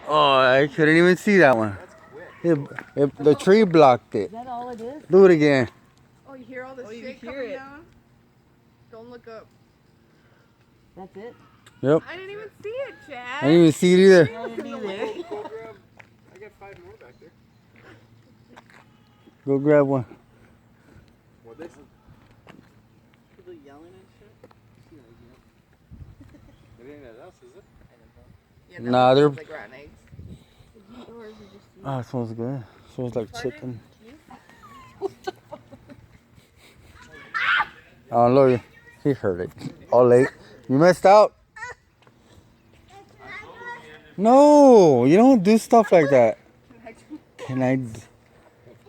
Oh, I couldn't even see that one. The tree blocked it. Is that all it is? Do it again. Oh, you hear all this shit coming down? Don't look up. That's it? Yep. I didn't even see it, Chad. I didn't even see it either. I didn't either. I got 5 more back there. Go grab one. What they? People yelling and shit? It ain't that else, is it? Yeah, Nah, they're. like rotten eggs. Oh, it smells good. Smells like chicken. Oh, look. He heard it. All late. You messed out. No, you don't do stuff like that. Can I?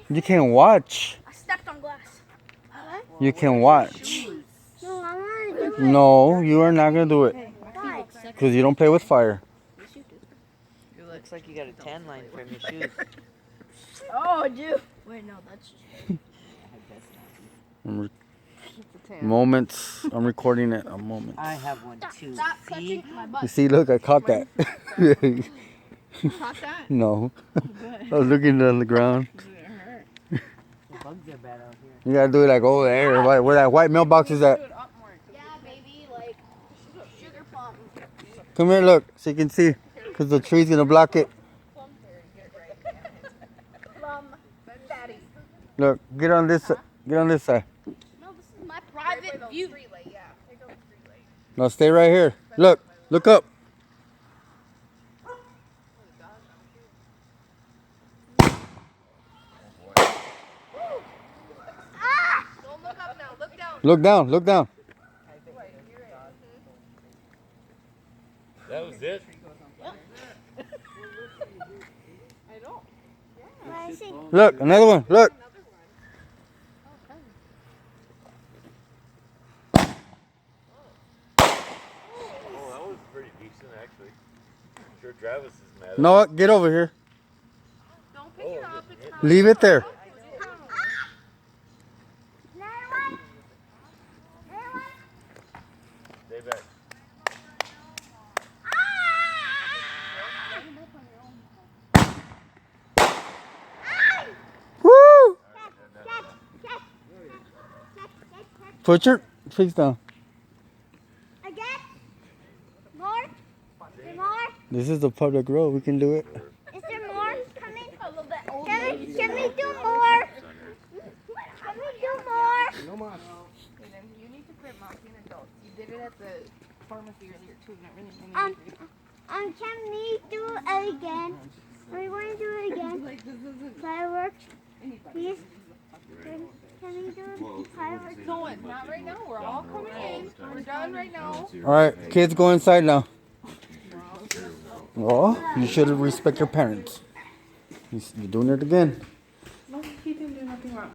You can watch. I stepped on glass. You can watch. No, I want to do it. No, you are not gonna do it Why? because you don't play with fire. It looks like you got a tan line from your shoes. Oh, dude. Wait, no, that's just... Moments. I'm recording it. A moment. I have one too. Stop See? touching my butt. You see, look, I caught that. Caught that? No, I was looking on the ground. The bugs are bad out here. You gotta do it like over there, where that white mailbox is at. Yeah, baby, like sugar plum. Come here, look, so you can see, because the tree's gonna block it. Plum fatty. Look, get on this side. No, this is my private view. No, stay right here. Look up. Don't look up now. Look down. Look down. That was it? I don't. I see. Look, another one. Look. Oh, that was pretty decent, actually. I'm sure Travis is mad. No, get over here. Don't pick it up. It's not. Leave it there. Stay back. Woo! Put your face down. Again? More? More? This is the public road. We can do it. Is there more coming? A little bit older. Can we do more? Can we do more? No more. You need to quit mocking adults. You did it at the pharmacy earlier too. Not really Can we do it again? Are we going to do it again? Fireworks? Please? Can we do fireworks? No, not right now. We're all coming in. We're done right now. All right, kids, go inside now. Oh, you should respect your parents. You're doing it again. No, he didn't do nothing wrong.